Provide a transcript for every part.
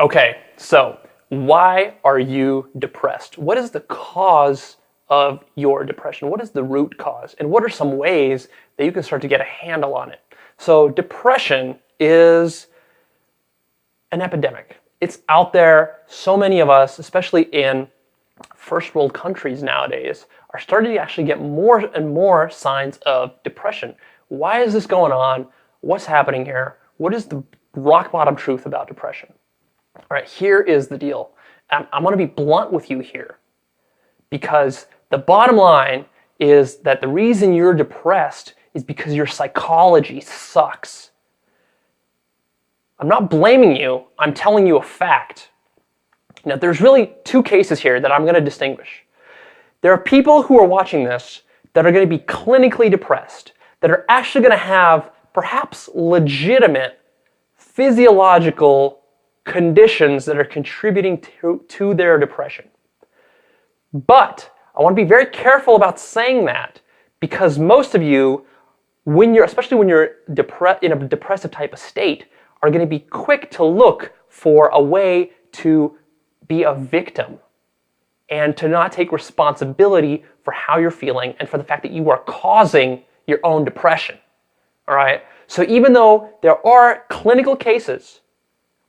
Okay, so why are you depressed? What is the cause of your depression? What is the root cause? And what are some ways that you can start to get a handle on it? So depression is an epidemic. It's out there. So many of us, especially in first world countries nowadays, are starting to actually get more and more signs of depression. Why is this going on? What's happening here? What is the rock bottom truth about depression? All right, here is the deal. I'm going to be blunt with you here, because the bottom line is that the reason you're depressed is because your psychology sucks. I'm not blaming you. I'm telling you a fact. Now, there's really two cases here that I'm going to distinguish. There are people who are watching this that are going to be clinically depressed, that are actually going to have perhaps legitimate physiological conditions that are contributing to their depression. But I want to be very careful about saying that, because most of you, especially when you're in a depressive type of state, are going to be quick to look for a way to be a victim and to not take responsibility for how you're feeling and for the fact that you are causing your own depression. All right? So even though there are clinical cases,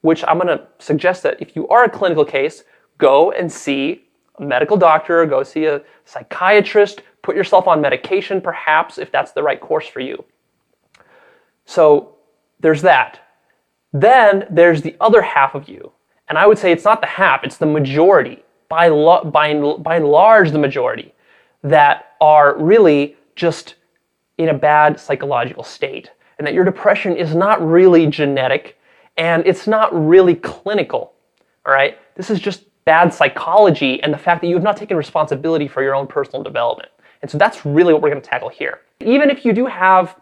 which I'm going to suggest that if you are a clinical case, go and see a medical doctor, go see a psychiatrist, put yourself on medication perhaps if that's the right course for you. So there's that. Then there's the other half of you. And I would say it's not the half, it's the majority, by and large the majority, that are really just in a bad psychological state. And that your depression is not really genetic, and it's not really clinical, all right? This is just bad psychology and the fact that you have not taken responsibility for your own personal development. And so that's really what we're going to tackle here. Even if you do have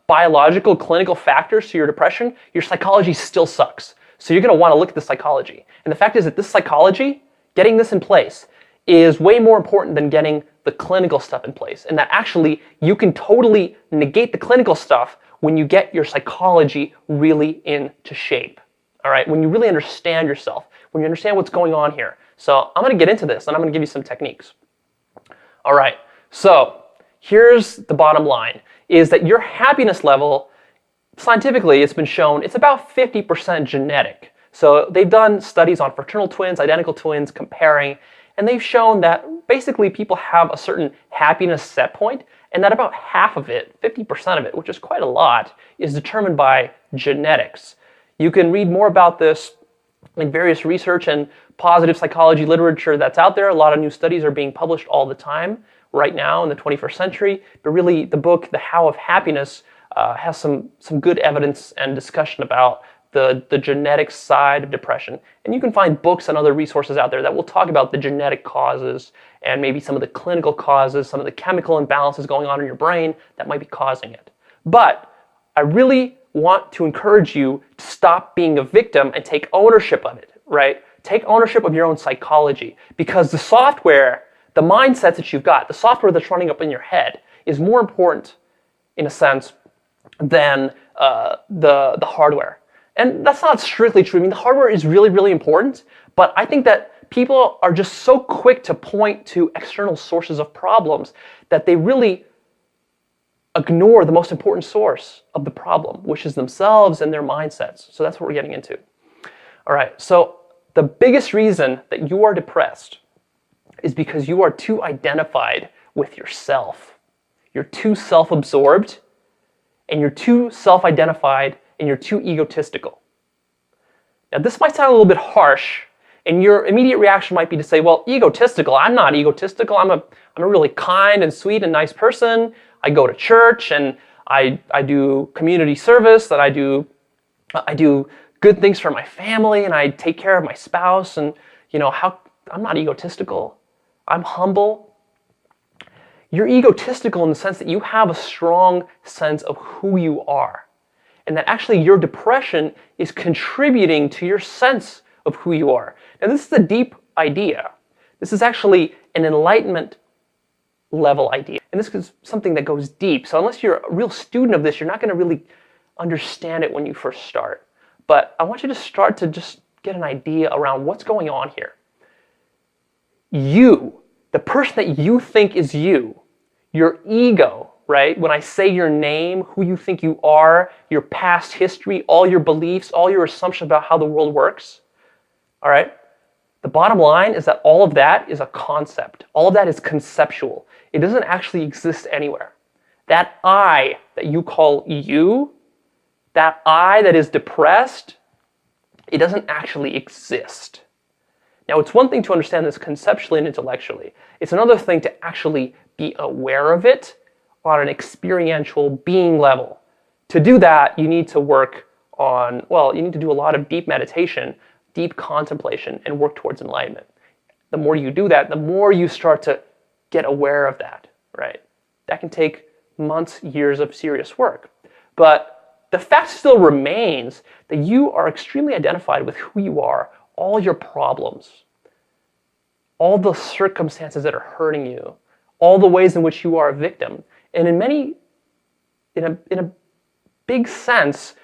biological, clinical factors to your depression, your psychology still sucks. So you're going to want to look at the psychology. And the fact is that this psychology, getting this in place, is way more important than getting the clinical stuff in place. And that actually you can totally negate the clinical stuff when you get your psychology really into shape. All right, when you really understand yourself, when you understand what's going on here. So I'm going to get into this and I'm going to give you some techniques. All right, so here's the bottom line, is that your happiness level, scientifically it's been shown, it's about 50% genetic. So they've done studies on fraternal twins, identical twins, comparing, and they've shown that basically people have a certain happiness set point, and that about half of it, 50% of it, which is quite a lot, is determined by genetics. You can read more about this in various research and positive psychology literature that's out there. A lot of new studies are being published all the time right now in the 21st century. But really, the book, The How of Happiness, has some good evidence and discussion about the genetic side of depression. And you can find books and other resources out there that will talk about the genetic causes and maybe some of the clinical causes, some of the chemical imbalances going on in your brain that might be causing it. But I really want to encourage you to stop being a victim and take ownership of it, right? Take ownership of your own psychology, because the software, the mindsets that you've got, the software that's running up in your head is more important, in a sense, than the hardware. And that's not strictly true. I mean, the hardware is really, really important, but I think that people are just so quick to point to external sources of problems that they really ignore the most important source of the problem, which is themselves and their mindsets. So that's what we're getting into. All right, so the biggest reason that you are depressed is because you are too identified with yourself. You're too self-absorbed, and you're too self-identified, and you're too egotistical. Now, this might sound a little bit harsh, and your immediate reaction might be to say, well, egotistical, I'm not egotistical. I'm a really kind and sweet and nice person. I go to church, and I do community service, that I do good things for my family, and I take care of my spouse, and I'm not egotistical. I'm humble. You're egotistical in the sense that you have a strong sense of who you are, and that actually your depression is contributing to your sense of who you are. Now, this is a deep idea. This is actually an enlightenment level idea. And this is something that goes deep. So unless you're a real student of this, you're not going to really understand it when you first start. But I want you to start to just get an idea around what's going on here. You, the person that you think is you, your ego, right? When I say your name, who you think you are, your past history, all your beliefs, all your assumptions about how the world works, all right? The bottom line is that all of that is a concept. All of that is conceptual. It doesn't actually exist anywhere. That I that you call you, that I that is depressed, it doesn't actually exist. Now, it's one thing to understand this conceptually and intellectually. It's another thing to actually be aware of it on an experiential being level. To do that, you need to work on, well, you need to do a lot of deep meditation, deep contemplation, and work towards enlightenment. The more you do that, the more you start to get aware of that, right? That can take months, years of serious work. But the fact still remains that you are extremely identified with who you are, all your problems, all the circumstances that are hurting you, all the ways in which you are a victim. And in a big sense,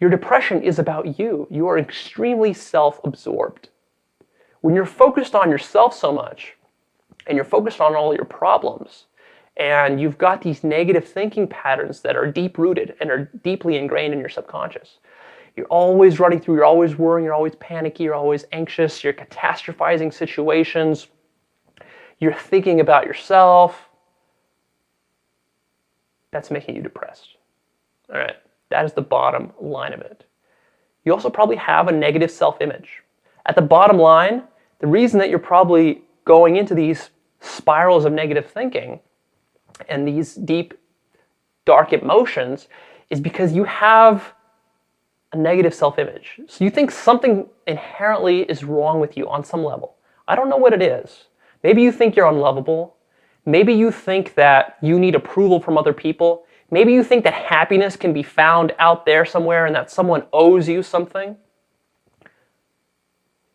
your depression is about you. You are extremely self-absorbed. When you're focused on yourself so much, and you're focused on all your problems, and you've got these negative thinking patterns that are deep-rooted and are deeply ingrained in your subconscious, you're always running through, you're always worrying, you're always panicky, you're always anxious, you're catastrophizing situations, you're thinking about yourself. That's making you depressed. All right, that is the bottom line of it. You also probably have a negative self-image. At the bottom line, the reason that you're probably going into these spirals of negative thinking and these deep, dark emotions is because you have a negative self-image. So you think something inherently is wrong with you on some level. I don't know what it is. Maybe you think you're unlovable. Maybe you think that you need approval from other people. Maybe you think that happiness can be found out there somewhere and that someone owes you something.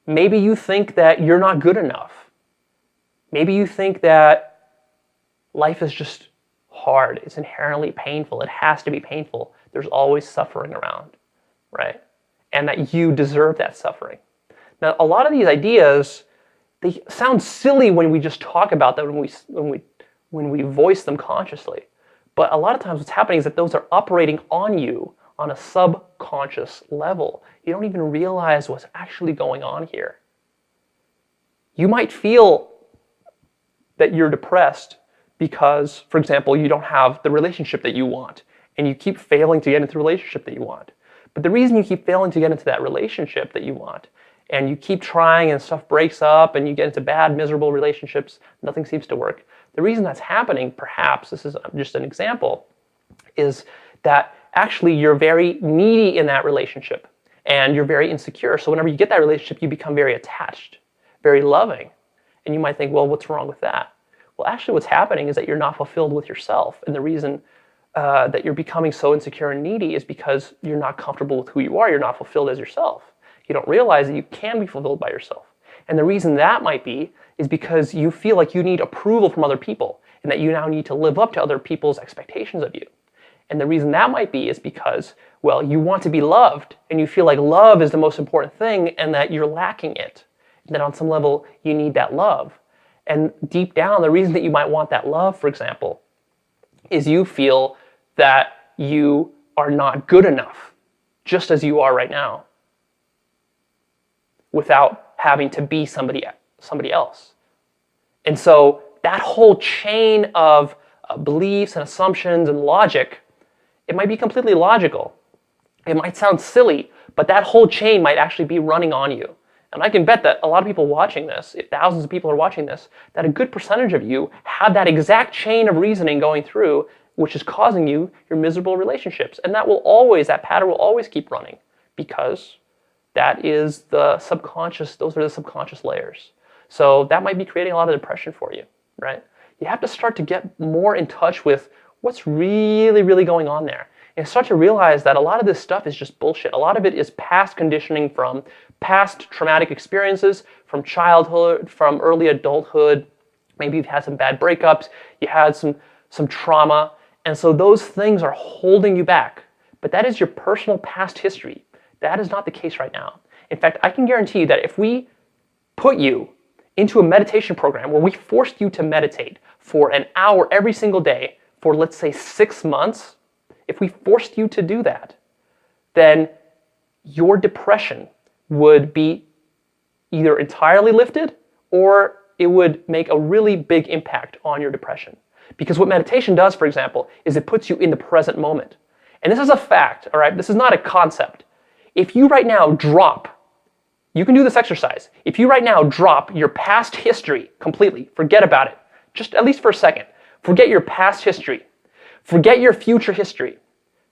Maybe you think that you're not good enough. Maybe you think that life is just hard. It's inherently painful. It has to be painful. There's always suffering around, right? And that you deserve that suffering. Now, a lot of these ideas, they sound silly when we just talk about them, when we voice them consciously. But a lot of times what's happening is that those are operating on you on a subconscious level. You don't even realize what's actually going on here. You might feel that you're depressed because, for example, you don't have the relationship that you want, and you keep failing to get into the relationship that you want. But the reason you keep failing to get into that relationship that you want, and you keep trying and stuff breaks up and you get into bad, miserable relationships, nothing seems to work. The reason that's happening, perhaps, this is just an example, is that actually you're very needy in that relationship and you're very insecure. So whenever you get that relationship, you become very attached, very loving. And you might think, well, what's wrong with that? Well, actually what's happening is that you're not fulfilled with yourself. And the reason that you're becoming so insecure and needy is because you're not comfortable with who you are. You're not fulfilled as yourself. You don't realize that you can be fulfilled by yourself. And the reason that might be is because you feel like you need approval from other people and that you now need to live up to other people's expectations of you. And the reason that might be is because, well, you want to be loved and you feel like love is the most important thing and that you're lacking it. And that on some level, you need that love. And deep down, the reason that you might want that love, for example, is you feel that you are not good enough, just as you are right now, without having to be somebody else. And so that whole chain of beliefs and assumptions and logic, it might be completely logical. It might sound silly, but that whole chain might actually be running on you. And I can bet that a lot of people watching this, if thousands of people are watching this, that a good percentage of you have that exact chain of reasoning going through, which is causing you your miserable relationships. And that pattern will always keep running because that is the subconscious, those are the subconscious layers. So that might be creating a lot of depression for you, right? You have to start to get more in touch with what's really, really going on there. And start to realize that a lot of this stuff is just bullshit. A lot of it is past conditioning from past traumatic experiences, from childhood, from early adulthood. Maybe you've had some bad breakups, you had some trauma, and so those things are holding you back. But that is your personal past history. That is not the case right now. In fact, I can guarantee you that if we put you into a meditation program where we forced you to meditate for an hour every single day for, let's say, 6 months, if we forced you to do that, then your depression would be either entirely lifted or it would make a really big impact on your depression. Because what meditation does, for example, is it puts you in the present moment. And this is a fact, all right? This is not a concept. If you right now you can do this exercise. If you right now drop your past history completely, forget about it, just at least for a second. Forget your past history. Forget your future history.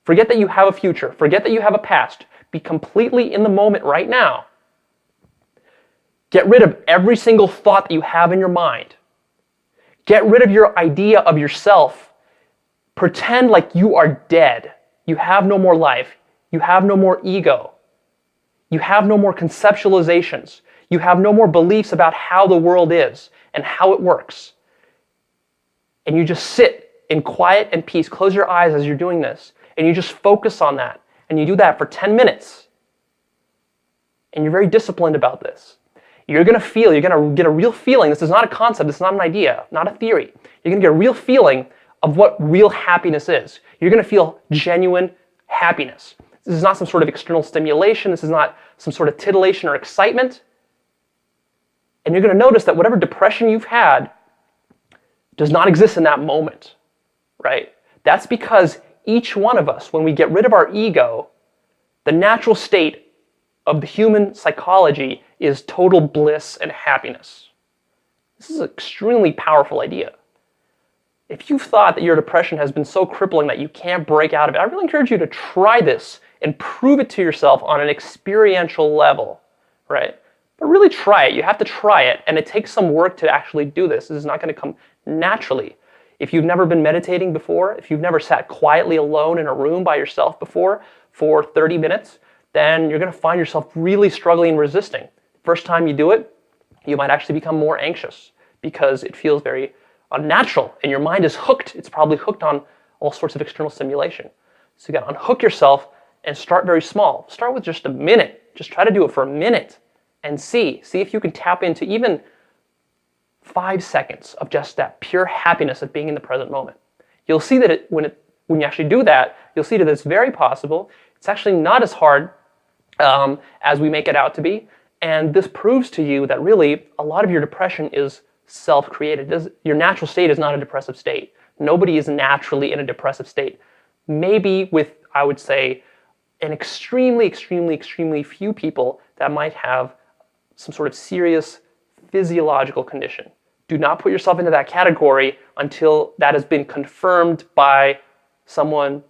Forget that you have a future. Forget that you have a past. Be completely in the moment right now. Get rid of every single thought that you have in your mind. Get rid of your idea of yourself. Pretend like you are dead. You have no more life. You have no more ego. You have no more conceptualizations. You have no more beliefs about how the world is and how it works. And you just sit in quiet and peace. Close your eyes as you're doing this. And you just focus on that. And you do that for 10 minutes. And you're very disciplined about this. You're going to get a real feeling. This is not a concept. This is not an idea, not a theory. You're going to get a real feeling of what real happiness is. You're going to feel genuine happiness. This is not some sort of external stimulation. This is not some sort of titillation or excitement. And you're going to notice that whatever depression you've had does not exist in that moment, right? That's because each one of us, when we get rid of our ego, the natural state of the human psychology is total bliss and happiness. This is an extremely powerful idea. If you've thought that your depression has been so crippling that you can't break out of it, I really encourage you to try this and prove it to yourself on an experiential level, right? But really try it. You have to try it, and it takes some work to actually do this. This is not going to come naturally. If you've never been meditating before, if you've never sat quietly alone in a room by yourself before for 30 minutes, then you're going to find yourself really struggling and resisting. First time you do it, you might actually become more anxious because it feels very unnatural and your mind is hooked. It's probably hooked on all sorts of external stimulation. So you got to unhook yourself and start very small. Start with just a minute. Just try to do it for a minute and see if you can tap into even 5 seconds of just that pure happiness of being in the present moment. You'll see that when you actually do that, you'll see that it's very possible. It's actually not as hard as we make it out to be. And this proves to you that really a lot of your depression is self-created. Your natural state is not a depressive state. Nobody is naturally in a depressive state. Maybe with, I would say, an extremely, extremely, extremely few people that might have some sort of serious physiological condition. Do not put yourself into that category until that has been confirmed by someone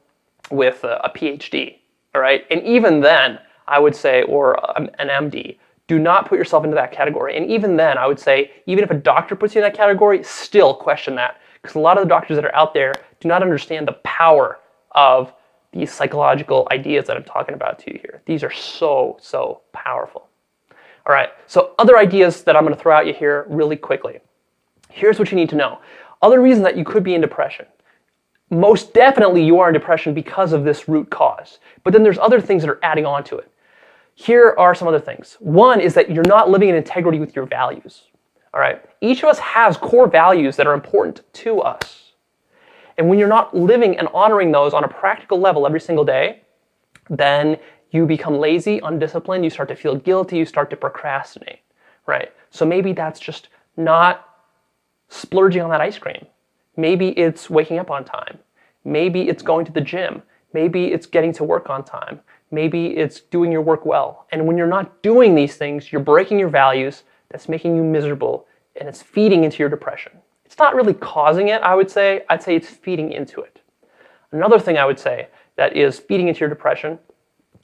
with a PhD, all right? And even then, I would say, or an MD, do not put yourself into that category. And even then, I would say, even if a doctor puts you in that category, still question that. Because a lot of the doctors that are out there do not understand the power of these psychological ideas that I'm talking about to you here. These are so, so powerful. All right, so other ideas that I'm going to throw at you here really quickly. Here's what you need to know. Other reasons that you could be in depression. Most definitely you are in depression because of this root cause. But then there's other things that are adding on to it. Here are some other things. One is that you're not living in integrity with your values. All right, each of us has core values that are important to us. And when you're not living and honoring those on a practical level every single day, then you become lazy, undisciplined, you start to feel guilty, you start to procrastinate, right? So maybe that's just not splurging on that ice cream. Maybe it's waking up on time. Maybe it's going to the gym. Maybe it's getting to work on time. Maybe it's doing your work well. And when you're not doing these things, you're breaking your values, that's making you miserable, and it's feeding into your depression. It's not really causing it, I would say. I'd say it's feeding into it. Another thing I would say that is feeding into your depression,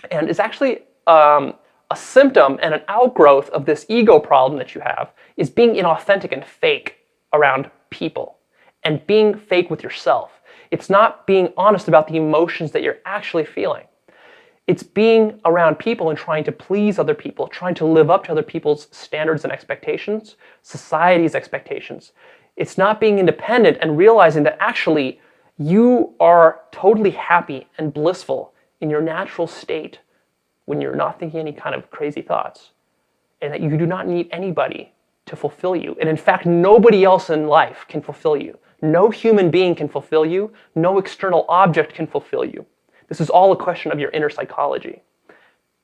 and is actually a symptom and an outgrowth of this ego problem that you have, is being inauthentic and fake around people, and being fake with yourself. It's not being honest about the emotions that you're actually feeling. It's being around people and trying to please other people, trying to live up to other people's standards and expectations, society's expectations. It's not being independent and realizing that actually you are totally happy and blissful in your natural state when you're not thinking any kind of crazy thoughts, and that you do not need anybody to fulfill you. And in fact, nobody else in life can fulfill you. No human being can fulfill you. No external object can fulfill you. This is all a question of your inner psychology.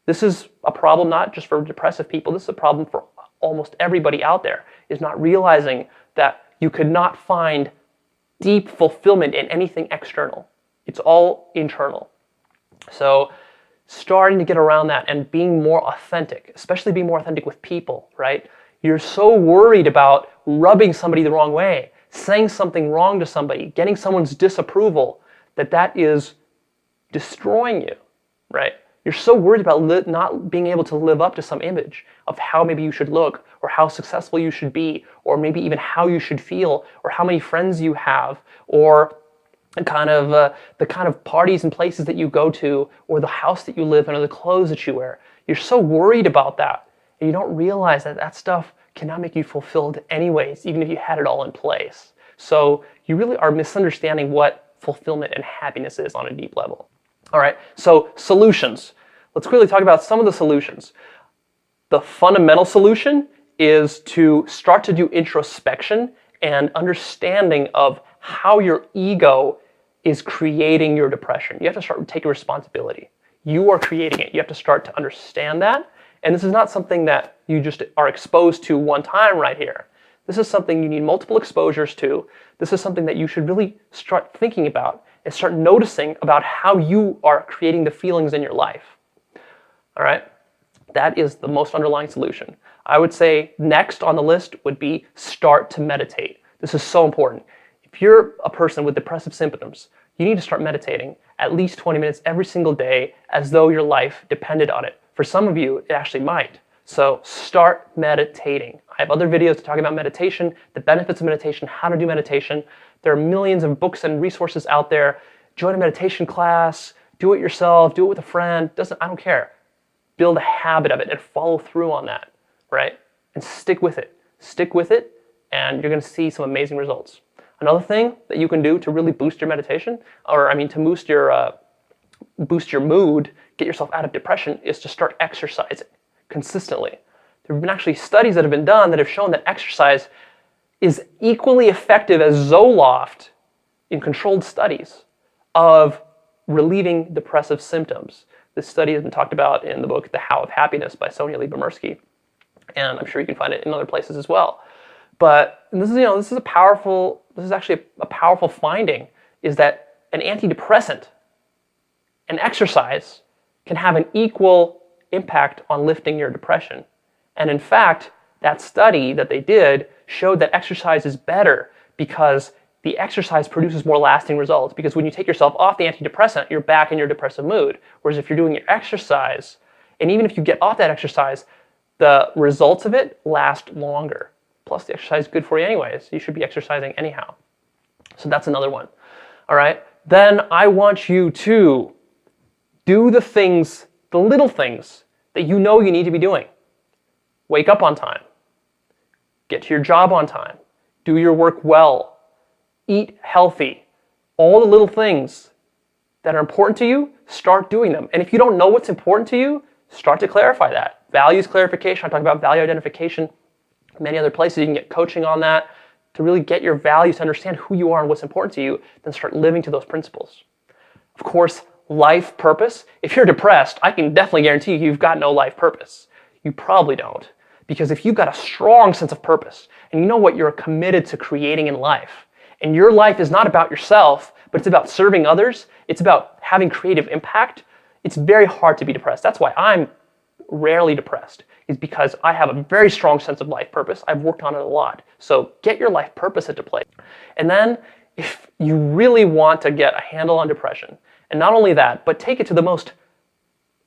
This is a problem not just for depressive people. This is a problem for almost everybody out there, is not realizing that you could not find deep fulfillment in anything external. It's all internal. So starting to get around that and being more authentic, especially being more authentic with people, right? You're so worried about rubbing somebody the wrong way, saying something wrong to somebody, getting someone's disapproval, that is destroying you, right? You're so worried about not being able to live up to some image of how maybe you should look, or how successful you should be, or maybe even how you should feel, or how many friends you have, or the kind of parties and places that you go to, or the house that you live in, or the clothes that you wear. You're so worried about that, and you don't realize that that stuff cannot make you fulfilled anyways, even if you had it all in place. So you really are misunderstanding what fulfillment and happiness is on a deep level. All right, so solutions. Let's quickly talk about some of the solutions. The fundamental solution is to start to do introspection and understanding of how your ego is creating your depression. You have to start taking responsibility. You are creating it. You have to start to understand that. And this is not something that you just are exposed to one time right here. This is something you need multiple exposures to. This is something that you should really start thinking about and start noticing about how you are creating the feelings in your life. All right? That is the most underlying solution. I would say next on the list would be start to meditate. This is so important. If you're a person with depressive symptoms, you need to start meditating at least 20 minutes every single day as though your life depended on it. For some of you, it actually might. So start meditating. I have other videos to talk about meditation, the benefits of meditation, how to do meditation. There are millions of books and resources out there. Join a meditation class, do it yourself, do it with a friend. I don't care. Build a habit of it and follow through on that, right? And stick with it. Stick with it, and you're going to see some amazing results. Another thing that you can do to really boost your meditation, to boost your mood, get yourself out of depression, is to start exercising consistently. There have been actually studies that have been done that have shown that exercise is equally effective as Zoloft in controlled studies of relieving depressive symptoms. This study has been talked about in the book The How of Happiness by Sonia Lyubomirsky, and I'm sure you can find it in other places as well. But this is actually a powerful finding, is that an antidepressant and exercise can have an equal impact on lifting your depression. And in fact, that study that they did showed that exercise is better because the exercise produces more lasting results. Because when you take yourself off the antidepressant, you're back in your depressive mood. Whereas if you're doing your exercise, and even if you get off that exercise, the results of it last longer. Plus, the exercise is good for you anyways. You should be exercising anyhow. So that's another one. All right. Then I want you to do the little things that you know you need to be doing. Wake up on time. Get to your job on time. Do your work well. Eat healthy. All the little things that are important to you, start doing them. And if you don't know what's important to you, start to clarify that. Values clarification. I talk about value identification. Many other places you can get coaching on that to really get your values, to understand who you are and what's important to you, then start living to those principles. Of course, life purpose. If you're depressed, I can definitely guarantee you've got no life purpose. You probably don't. Because if you've got a strong sense of purpose and you know what you're committed to creating in life, and your life is not about yourself, but it's about serving others, it's about having creative impact, it's very hard to be depressed. That's why I'm rarely depressed, is because I have a very strong sense of life purpose. I've worked on it a lot. So get your life purpose into play. And then if you really want to get a handle on depression, and not only that, but take it to the most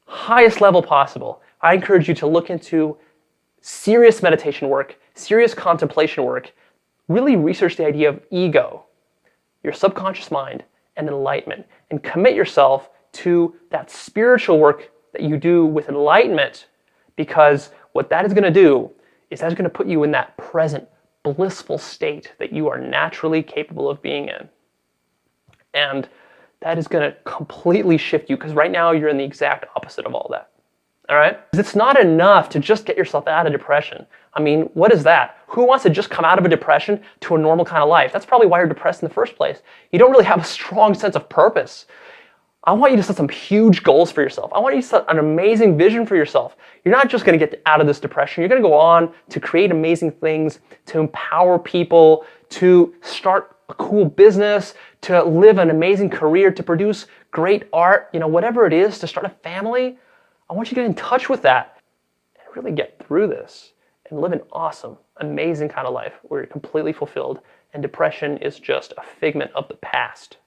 highest level possible, I encourage you to look into serious meditation work, serious contemplation work, really research the idea of ego, your subconscious mind, and enlightenment, and commit yourself to that spiritual work that you do with enlightenment, because what that is going to do is that's going to put you in that present blissful state that you are naturally capable of being in. And that is going to completely shift you, because right now you're in the exact opposite of all that. All right? It's not enough to just get yourself out of depression. I mean, what is that? Who wants to just come out of a depression to a normal kind of life? That's probably why you're depressed in the first place. You don't really have a strong sense of purpose. I want you to set some huge goals for yourself. I want you to set an amazing vision for yourself. You're not just going to get out of this depression. You're going to go on to create amazing things, to empower people, to start a cool business, to live an amazing career, to produce great art, whatever it is, to start a family. I want you to get in touch with that and really get through this and live an awesome, amazing kind of life where you're completely fulfilled and depression is just a figment of the past.